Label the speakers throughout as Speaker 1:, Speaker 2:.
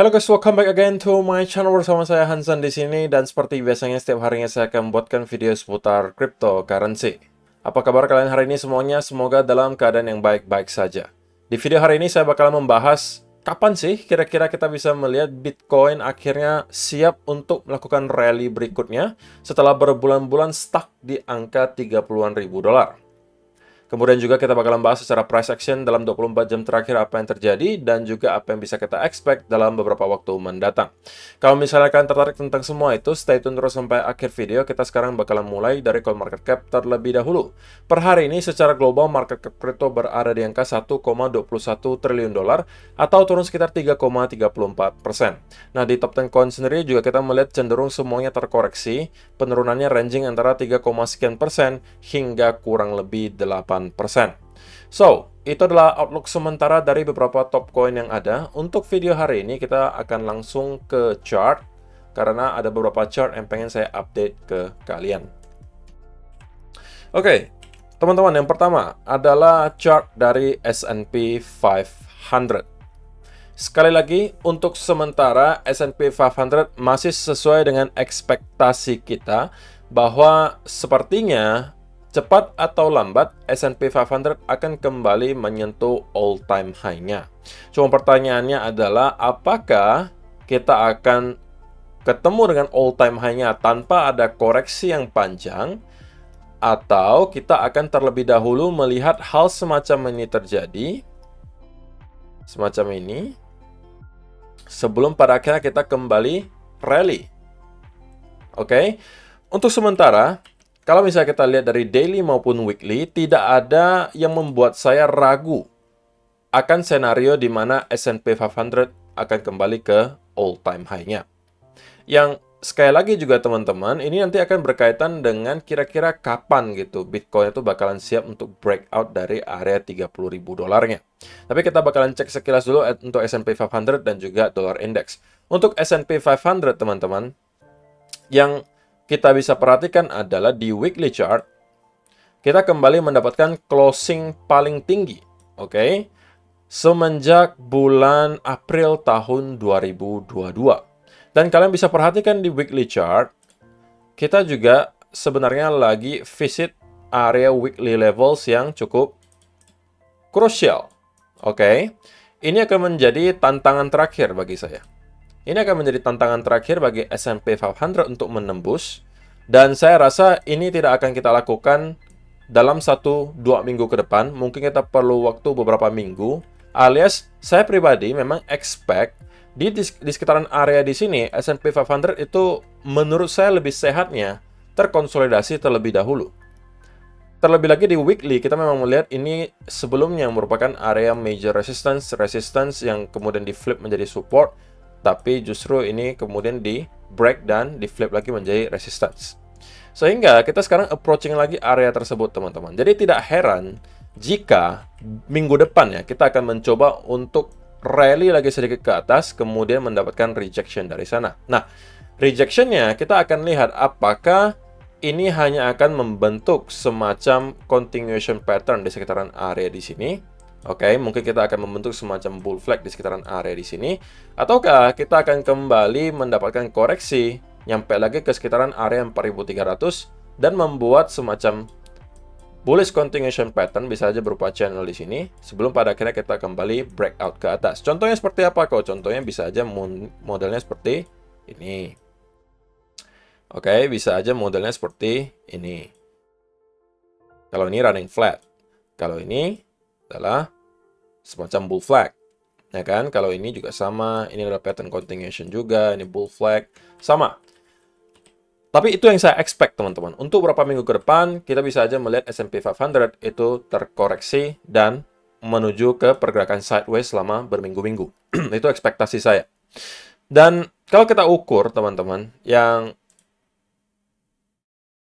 Speaker 1: Halo guys, welcome back again to my channel bersama saya Hansan di sini, dan seperti biasanya setiap harinya saya akan membuatkan video seputar cryptocurrency. Apa kabar kalian hari ini semuanya? Semoga dalam keadaan yang baik-baik saja. Di video hari ini saya bakal membahas kapan sih kira-kira kita bisa melihat Bitcoin akhirnya siap untuk melakukan rally berikutnya setelah berbulan-bulan stuck di angka 30-an ribu dolar. Kemudian juga kita bakalan bahas secara price action dalam 24 jam terakhir apa yang terjadi dan juga apa yang bisa kita expect dalam beberapa waktu mendatang. Kalau misalnya kalian tertarik tentang semua itu, stay tune terus sampai akhir video. Kita sekarang bakalan mulai dari CoinMarketCap terlebih dahulu. Per hari ini secara global market cap crypto berada di angka 1,21 triliun dolar atau turun sekitar 3,34%. Nah, di top 10 coin sendiri juga kita melihat cenderung semuanya terkoreksi. Penurunannya ranging antara 3, sekian persen hingga kurang lebih 8%. So, itu adalah outlook sementara dari beberapa top coin yang ada. Untuk video hari ini kita akan langsung ke chart karena ada beberapa chart yang pengen saya update ke kalian. Oke, teman-teman, yang pertama adalah chart dari S&P 500. Sekali lagi, untuk sementara S&P 500 masih sesuai dengan ekspektasi kita bahwa sepertinya cepat atau lambat, S&P 500 akan kembali menyentuh all-time high-nya. Cuma pertanyaannya adalah, apakah kita akan ketemu dengan all-time high-nya tanpa ada koreksi yang panjang, atau kita akan terlebih dahulu melihat hal semacam ini terjadi, semacam ini, sebelum pada akhirnya kita kembali rally. Oke, untuk sementara, kalau misalnya kita lihat dari daily maupun weekly, tidak ada yang membuat saya ragu akan senario di mana S&P 500 akan kembali ke all-time high-nya. Yang sekali lagi juga teman-teman, ini nanti akan berkaitan dengan kira-kira kapan gitu Bitcoin itu bakalan siap untuk breakout dari area 30 ribu dolarnya. Tapi kita bakalan cek sekilas dulu untuk S&P 500 dan juga dollar index. Untuk S&P 500 teman-teman, yang kita bisa perhatikan adalah di weekly chart, kita kembali mendapatkan closing paling tinggi, oke? Semenjak bulan April tahun 2022. Dan kalian bisa perhatikan di weekly chart, kita juga sebenarnya lagi visit area weekly levels yang cukup krusial, oke? Ini akan menjadi tantangan terakhir bagi saya. Ini akan menjadi tantangan terakhir bagi S&P 500 untuk menembus, dan saya rasa ini tidak akan kita lakukan dalam 1-2 minggu ke depan. Mungkin kita perlu waktu beberapa minggu, alias saya pribadi memang expect di sekitaran area di sini S&P 500 itu menurut saya lebih sehatnya terkonsolidasi terlebih dahulu. Terlebih lagi di weekly, kita memang melihat ini sebelumnya merupakan area major resistance yang kemudian di flip menjadi support, tapi justru ini kemudian di break dan di flip lagi menjadi resistance. Sehingga kita sekarang approaching lagi area tersebut, teman-teman. Jadi tidak heran jika minggu depan ya kita akan mencoba untuk rally lagi sedikit ke atas, kemudian mendapatkan rejection dari sana. Nah, rejectionnya kita akan lihat apakah ini hanya akan membentuk semacam continuation pattern di sekitaran area di sini. Oke, mungkin kita akan membentuk semacam bull flag di sekitaran area di sini, ataukah kita akan kembali mendapatkan koreksi nyampe lagi ke sekitaran area 4300 dan membuat semacam bullish continuation pattern, bisa aja berupa channel di sini, sebelum pada akhirnya kita kembali breakout ke atas. Contohnya seperti apa kok? Contohnya bisa aja modelnya seperti ini. Oke, bisa aja modelnya seperti ini. Kalau ini running flat, kalau ini adalah semacam bull flag, ya kan? Kalau ini juga sama, ini adalah pattern continuation juga, ini bull flag, sama. Tapi itu yang saya expect, teman-teman. Untuk beberapa minggu ke depan, kita bisa aja melihat S&P 500 itu terkoreksi dan menuju ke pergerakan sideways selama berminggu-minggu. Itu ekspektasi saya. Dan kalau kita ukur, teman-teman, yang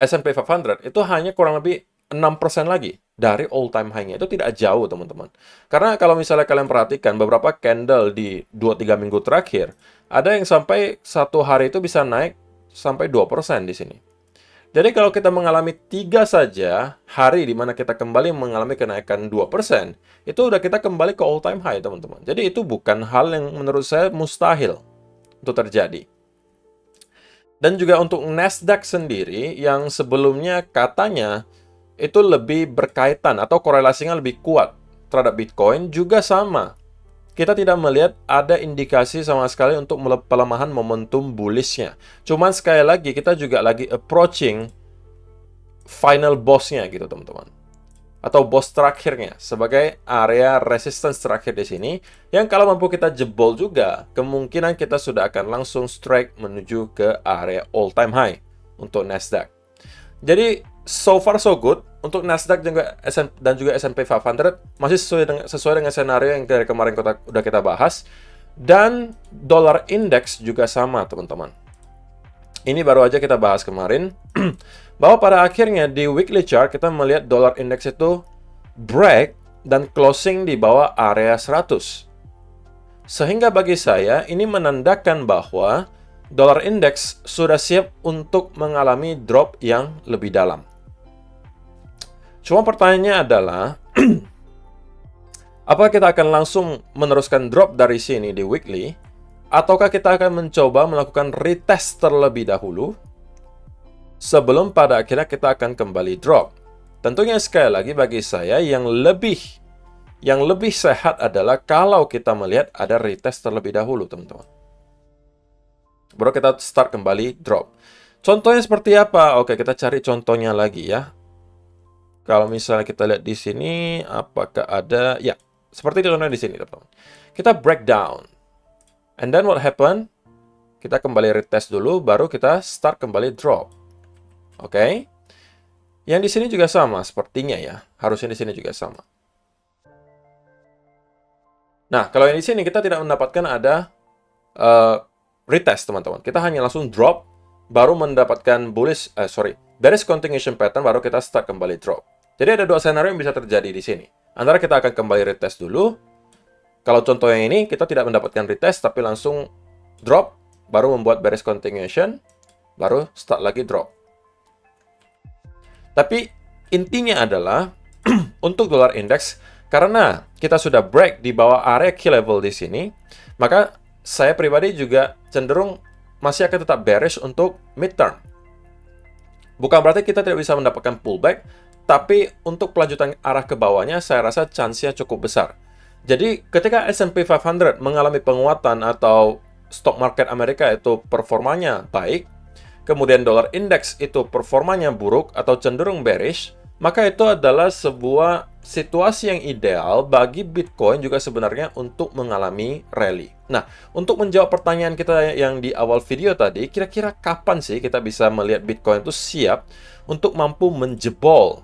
Speaker 1: S&P 500 itu hanya kurang lebih 6% lagi dari all-time high-nya. Itu tidak jauh, teman-teman. Karena kalau misalnya kalian perhatikan beberapa candle di 2-3 minggu terakhir, ada yang sampai satu hari itu bisa naik sampai 2% di sini. Jadi kalau kita mengalami 3 saja hari di mana kita kembali mengalami kenaikan 2%, itu udah kita kembali ke all time high, teman-teman. Jadi itu bukan hal yang menurut saya mustahil untuk terjadi. Dan juga untuk Nasdaq sendiri yang sebelumnya katanya itu lebih berkaitan atau korelasinya lebih kuat terhadap Bitcoin juga sama. Kita tidak melihat ada indikasi sama sekali untuk pelemahan momentum bullish-nya. Cuman sekali lagi kita juga lagi approaching final boss-nya gitu, teman-teman. Atau boss terakhirnya sebagai area resistance terakhir di sini yang kalau mampu kita jebol juga, kemungkinan kita sudah akan langsung strike menuju ke area all time high untuk Nasdaq. Jadi so far so good untuk Nasdaq dan juga S&P 500 masih sesuai dengan skenario yang dari kemarin udah kita bahas, dan dollar index juga sama, teman-teman. Ini baru aja kita bahas kemarin bahwa pada akhirnya di weekly chart kita melihat dollar index itu break dan closing di bawah area 100. Sehingga bagi saya ini menandakan bahwa dollar index sudah siap untuk mengalami drop yang lebih dalam. Cuma pertanyaannya adalah apakah kita akan langsung meneruskan drop dari sini di weekly, ataukah kita akan mencoba melakukan retest terlebih dahulu sebelum pada akhirnya kita akan kembali drop. Tentunya sekali lagi bagi saya yang lebih sehat adalah kalau kita melihat ada retest terlebih dahulu, teman-teman. Baru kita start kembali drop. Contohnya seperti apa? Oke, kita cari contohnya lagi ya. Kalau misalnya kita lihat di sini, apakah ada? Ya, seperti contohnya di sini, teman-teman. Kita breakdown. And then what happen? Kita kembali retest dulu, baru kita start kembali drop. Oke. Yang di sini juga sama, sepertinya ya. Harusnya di sini juga sama. Nah, kalau yang di sini kita tidak mendapatkan ada retest, teman-teman. Kita hanya langsung drop, baru mendapatkan bearish continuation pattern, baru kita start kembali drop. Jadi ada dua skenario yang bisa terjadi di sini. Antara kita akan kembali retest dulu. Kalau contoh yang ini, kita tidak mendapatkan retest, tapi langsung drop, baru membuat bearish continuation, baru start lagi drop. Tapi intinya adalah, untuk dollar index, karena kita sudah break di bawah area key level di sini, maka saya pribadi juga cenderung masih akan tetap bearish untuk midterm. Bukan berarti kita tidak bisa mendapatkan pullback, tapi untuk kelanjutan arah ke bawahnya, saya rasa chance-nya cukup besar. Jadi, ketika S&P 500 mengalami penguatan atau stock market Amerika itu performanya baik, kemudian dollar index itu performanya buruk atau cenderung bearish, maka itu adalah sebuah situasi yang ideal bagi Bitcoin juga sebenarnya untuk mengalami rally. Nah, untuk menjawab pertanyaan kita yang di awal video tadi, kira-kira kapan sih kita bisa melihat Bitcoin itu siap untuk mampu menjebol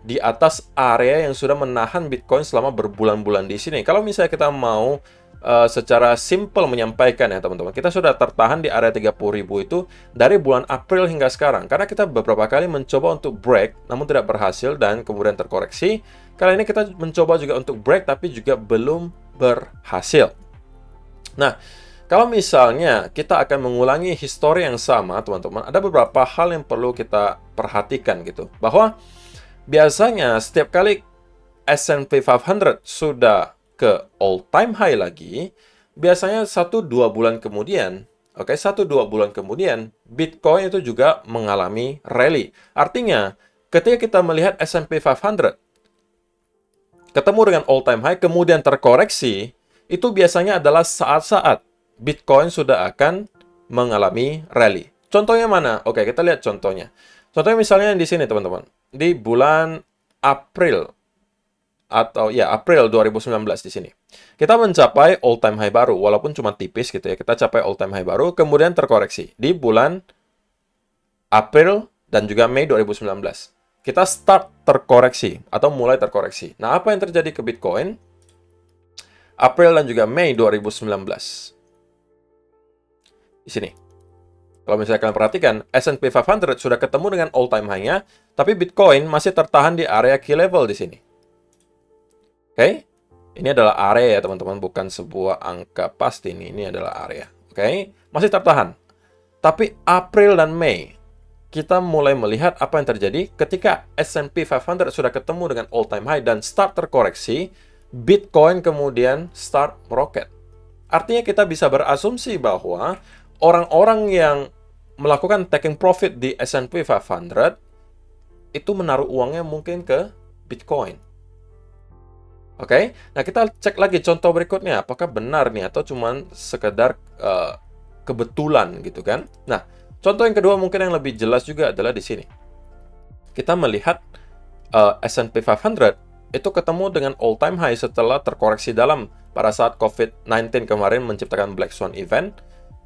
Speaker 1: di atas area yang sudah menahan Bitcoin selama berbulan-bulan di sini? Kalau misalnya kita mau secara simple menyampaikan ya teman-teman, kita sudah tertahan di area 30.000 itu dari bulan April hingga sekarang, karena kita beberapa kali mencoba untuk break namun tidak berhasil dan kemudian terkoreksi. Kali ini kita mencoba juga untuk break tapi juga belum berhasil. Nah, kalau misalnya kita akan mengulangi histori yang sama teman-teman, ada beberapa hal yang perlu kita perhatikan gitu, bahwa biasanya setiap kali S&P 500 sudah ke all time high lagi, biasanya 1-2 bulan kemudian, 1-2 bulan kemudian, Bitcoin itu juga mengalami rally. Artinya, ketika kita melihat S&P 500 ketemu dengan all time high, kemudian terkoreksi, itu biasanya adalah saat-saat Bitcoin sudah akan mengalami rally. Contohnya mana? Oke, kita lihat contohnya. Contohnya misalnya di sini, teman-teman. Di bulan April, atau ya April 2019 di sini. Kita mencapai all time high baru, walaupun cuma tipis gitu ya. Kita capai all time high baru, kemudian terkoreksi di bulan April dan juga Mei 2019. Kita start terkoreksi atau mulai terkoreksi. Nah, apa yang terjadi ke Bitcoin April dan juga Mei 2019? Di sini. Kalau misalnya kalian perhatikan, S&P 500 sudah ketemu dengan all time high-nya, tapi Bitcoin masih tertahan di area key level di sini. Oke, ini adalah area ya teman-teman, bukan sebuah angka pasti ini adalah area. Oke, masih tertahan. Tapi April dan Mei, kita mulai melihat apa yang terjadi ketika S&P 500 sudah ketemu dengan all time high dan start terkoreksi, Bitcoin kemudian start meroket. Artinya kita bisa berasumsi bahwa orang-orang yang melakukan taking profit di S&P 500 itu menaruh uangnya mungkin ke Bitcoin. Oke, nah kita cek lagi contoh berikutnya, apakah benar nih atau cuman sekedar kebetulan gitu kan? Nah, contoh yang kedua mungkin yang lebih jelas juga adalah di sini. Kita melihat S&P 500 itu ketemu dengan all-time high setelah terkoreksi dalam pada saat COVID-19 kemarin menciptakan Black Swan event.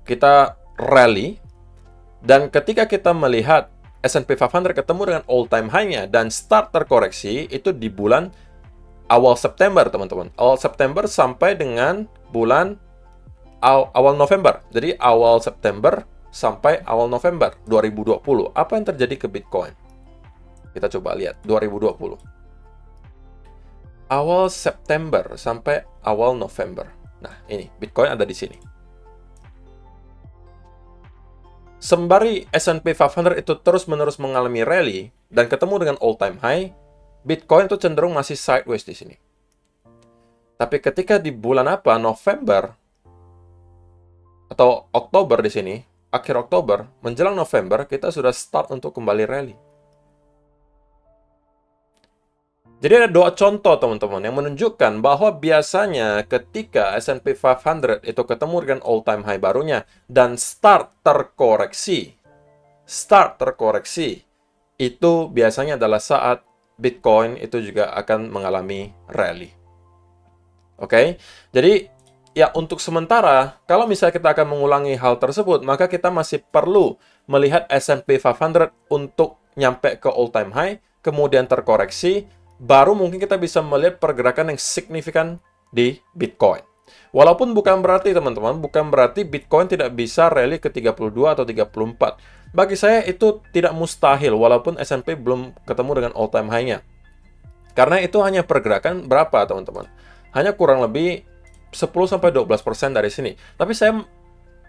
Speaker 1: Kita rally, dan ketika kita melihat S&P 500 ketemu dengan all-time high-nya dan start terkoreksi, itu di bulan awal September, teman-teman. Awal September sampai dengan bulan awal November. Jadi awal September sampai awal November 2020. Apa yang terjadi ke Bitcoin? Kita coba lihat 2020. Awal September sampai awal November. Nah, ini Bitcoin ada di sini. Sembari S&P 500 itu terus-menerus mengalami rally dan ketemu dengan all-time high, Bitcoin itu cenderung masih sideways di sini. Tapi ketika di bulan apa? November atau Oktober di sini, akhir Oktober, menjelang November, kita sudah start untuk kembali rally. Jadi ada dua contoh, teman-teman, yang menunjukkan bahwa biasanya ketika S&P 500 itu ketemu dengan all-time high barunya dan start terkoreksi, itu biasanya adalah saat Bitcoin itu juga akan mengalami rally. Oke, jadi ya untuk sementara, kalau misalnya kita akan mengulangi hal tersebut, maka kita masih perlu melihat S&P 500 untuk nyampe ke all-time high, kemudian terkoreksi, baru mungkin kita bisa melihat pergerakan yang signifikan di Bitcoin. Walaupun bukan berarti, teman-teman, bukan berarti Bitcoin tidak bisa rally ke 32 atau 34. Bagi saya itu tidak mustahil, walaupun S&P belum ketemu dengan all-time high-nya. Karena itu hanya pergerakan berapa, teman-teman? Hanya kurang lebih 10-12% dari sini. Tapi saya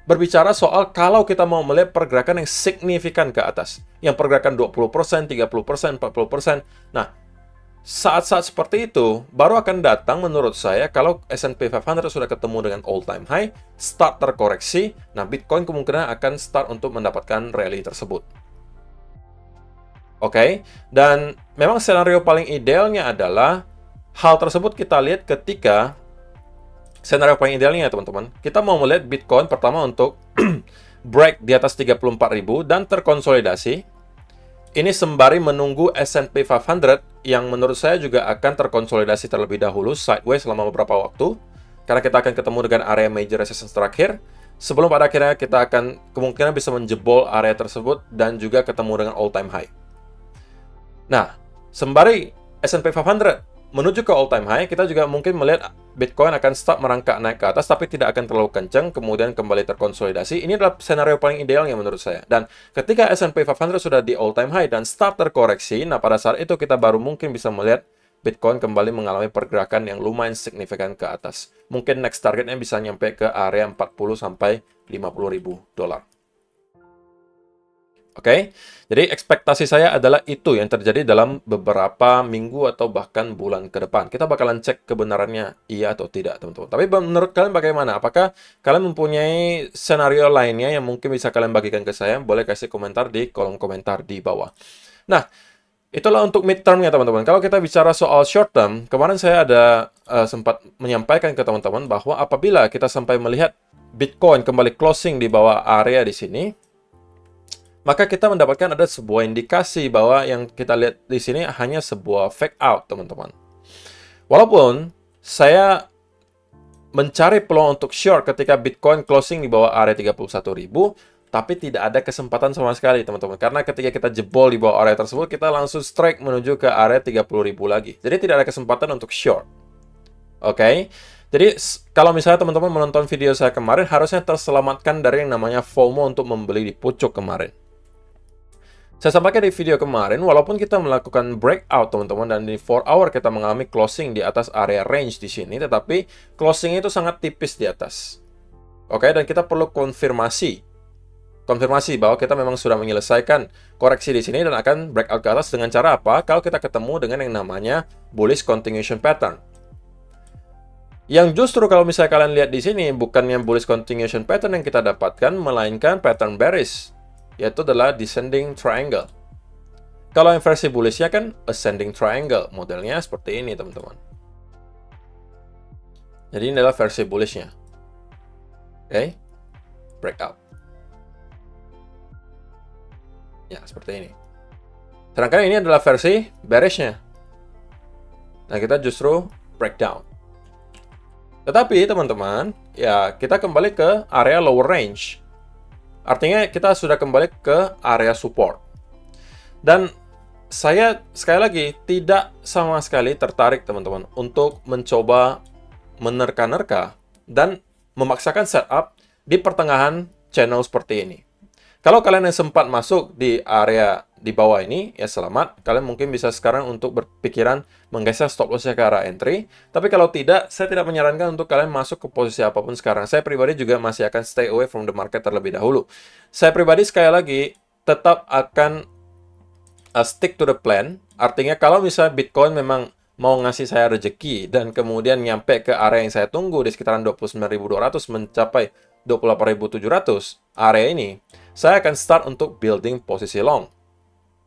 Speaker 1: berbicara soal kalau kita mau melihat pergerakan yang signifikan ke atas. Yang pergerakan 20%, 30%, 40%. Nah, saat-saat seperti itu baru akan datang menurut saya kalau S&P 500 sudah ketemu dengan all-time high, start terkoreksi, nah Bitcoin kemungkinan akan start untuk mendapatkan rally tersebut. Oke, dan memang skenario paling idealnya adalah hal tersebut kita lihat ketika skenario paling idealnya, teman-teman. Kita mau melihat Bitcoin pertama untuk break di atas 34.000 dan terkonsolidasi. Ini sembari menunggu S&P 500 yang menurut saya juga akan terkonsolidasi terlebih dahulu sideways selama beberapa waktu. Karena kita akan ketemu dengan area major resistance terakhir. Sebelum pada akhirnya kita akan kemungkinan bisa menjebol area tersebut dan juga ketemu dengan all-time high. Nah, sembari S&P 500 menuju ke all-time high, kita juga mungkin melihat Bitcoin akan start merangkak naik ke atas, tapi tidak akan terlalu kencang, kemudian kembali terkonsolidasi. Ini adalah skenario paling idealnya menurut saya. Dan ketika S&P 500 sudah di all-time high dan start terkoreksi, nah pada saat itu kita baru mungkin bisa melihat Bitcoin kembali mengalami pergerakan yang lumayan signifikan ke atas. Mungkin next targetnya bisa nyampe ke area 40-50 ribu dolar. Oke, jadi ekspektasi saya adalah itu yang terjadi dalam beberapa minggu atau bahkan bulan ke depan. Kita bakalan cek kebenarannya iya atau tidak, teman-teman. Tapi menurut kalian bagaimana? Apakah kalian mempunyai skenario lainnya yang mungkin bisa kalian bagikan ke saya? Boleh kasih komentar di kolom komentar di bawah. Nah, itulah untuk midterm-nya, teman-teman. Kalau kita bicara soal short term, kemarin saya ada sempat menyampaikan ke teman-teman bahwa apabila kita sampai melihat Bitcoin kembali closing di bawah area di sini, maka kita mendapatkan ada sebuah indikasi bahwa yang kita lihat di sini hanya sebuah fake out, teman-teman. Walaupun saya mencari peluang untuk short ketika Bitcoin closing di bawah area 31.000, tapi tidak ada kesempatan sama sekali, teman-teman. Karena ketika kita jebol di bawah area tersebut, kita langsung strike menuju ke area 30.000 lagi. Jadi tidak ada kesempatan untuk short. Oke? Jadi, kalau misalnya teman-teman menonton video saya kemarin, harusnya terselamatkan dari yang namanya FOMO untuk membeli di pucuk kemarin. Saya sampaikan di video kemarin, walaupun kita melakukan breakout, teman-teman, dan di 4 hour kita mengalami closing di atas area range di sini, tetapi closing itu sangat tipis di atas. Oke, dan kita perlu konfirmasi konfirmasi bahwa kita memang sudah menyelesaikan koreksi di sini dan akan breakout ke atas dengan cara apa? Kalau kita ketemu dengan yang namanya bullish continuation pattern. Yang justru kalau misalnya kalian lihat di sini bukannya bullish continuation pattern yang kita dapatkan, melainkan pattern bearish, yaitu adalah descending triangle. Kalau yang versi bullishnya kan ascending triangle, modelnya seperti ini teman-teman. Jadi ini adalah versi bullishnya. Oke, breakout. Ya, seperti ini. Sedangkan ini adalah versi bearishnya. Nah, kita justru breakdown. Tetapi, teman-teman, ya kita kembali ke area lower range. Artinya, kita sudah kembali ke area support. Dan saya, sekali lagi, tidak sama sekali tertarik, teman-teman, untuk mencoba menerka-nerka dan memaksakan setup di pertengahan channel seperti ini. Kalau kalian yang sempat masuk di area di bawah ini, ya selamat. Kalian mungkin bisa sekarang untuk berpikiran menggeser stop loss-nya ke arah entry. Tapi kalau tidak, saya tidak menyarankan untuk kalian masuk ke posisi apapun sekarang. Saya pribadi juga masih akan stay away from the market terlebih dahulu. Saya pribadi sekali lagi tetap akan stick to the plan. Artinya kalau misalnya Bitcoin memang mau ngasih saya rezeki dan kemudian nyampe ke area yang saya tunggu di sekitaran 29.200 mencapai 28.700 area ini, saya akan start untuk building posisi long.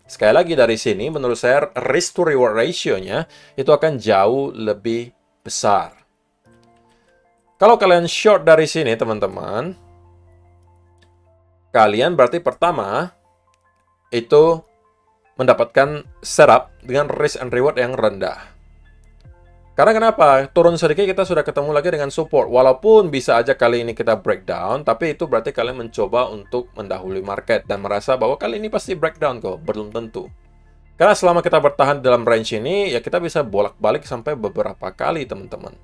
Speaker 1: Sekali lagi dari sini, menurut saya risk to reward ratio-nya itu akan jauh lebih besar. Kalau kalian short dari sini, teman-teman, kalian berarti pertama itu mendapatkan setup dengan risk and reward yang rendah. Karena kenapa? Turun sedikit kita sudah ketemu lagi dengan support. Walaupun bisa aja kali ini kita breakdown, tapi itu berarti kalian mencoba untuk mendahului market dan merasa bahwa kali ini pasti breakdown kok. Belum tentu. Karena selama kita bertahan dalam range ini, ya kita bisa bolak-balik sampai beberapa kali, teman-teman.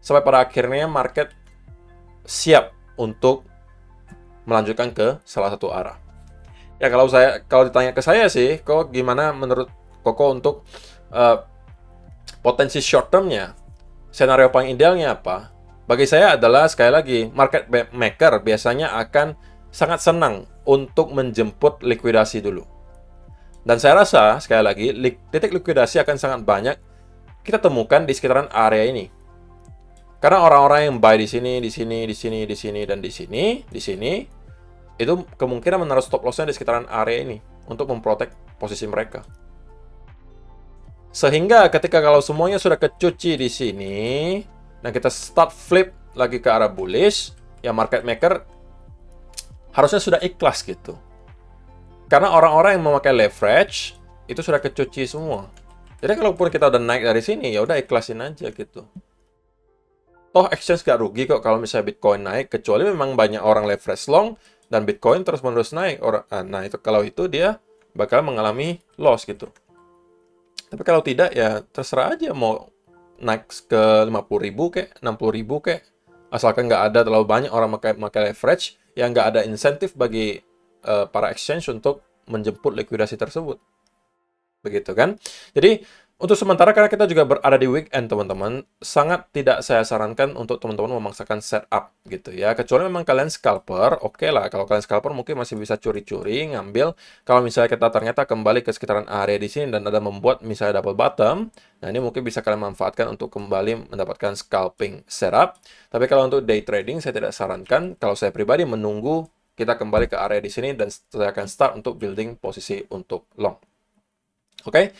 Speaker 1: Sampai pada akhirnya market siap untuk melanjutkan ke salah satu arah. Ya kalau ditanya ke saya sih, kok gimana menurut Koko untuk potensi short term-nya, senario paling idealnya apa? Bagi saya adalah, sekali lagi, market maker biasanya akan sangat senang untuk menjemput likuidasi dulu. Dan saya rasa, sekali lagi, titik likuidasi akan sangat banyak kita temukan di sekitaran area ini. Karena orang-orang yang buy di sini, di sini, di sini, di sini, dan di sini, itu kemungkinan menaruh stop loss-nya di sekitaran area ini untuk memprotek posisi mereka. Sehingga ketika kalau semuanya sudah kecuci di sini, dan kita start flip lagi ke arah bullish, ya market maker harusnya sudah ikhlas gitu. Karena orang-orang yang memakai leverage itu sudah kecuci semua. Jadi kalaupun kita udah naik dari sini, ya udah ikhlasin aja gitu. Toh exchange gak rugi kok kalau misalnya Bitcoin naik, kecuali memang banyak orang leverage long dan Bitcoin terus-menerus naik. Nah itu kalau itu dia bakal mengalami loss gitu. Tapi kalau tidak, ya terserah aja mau naik ke 50.000 kek, 60.000 kek. Asalkan nggak ada terlalu banyak orang pakai leverage, yang nggak ada insentif bagi para exchange untuk menjemput likuidasi tersebut. Begitu kan? Jadi, untuk sementara karena kita juga berada di weekend, teman-teman, sangat tidak saya sarankan untuk teman-teman memaksakan setup gitu ya. Kecuali memang kalian scalper, oke lah. Kalau kalian scalper mungkin masih bisa curi-curi, ngambil. Kalau misalnya kita ternyata kembali ke sekitaran area di sini dan ada membuat misalnya double bottom, nah ini mungkin bisa kalian manfaatkan untuk kembali mendapatkan scalping setup. Tapi kalau untuk day trading, saya tidak sarankan. Kalau saya pribadi menunggu kita kembali ke area di sini dan saya akan start untuk building posisi untuk long. Oke?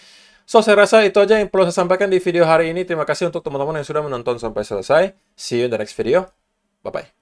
Speaker 1: So, saya rasa itu aja yang perlu saya sampaikan di video hari ini. Terima kasih untuk teman-teman yang sudah menonton sampai selesai. See you in the next video. Bye-bye.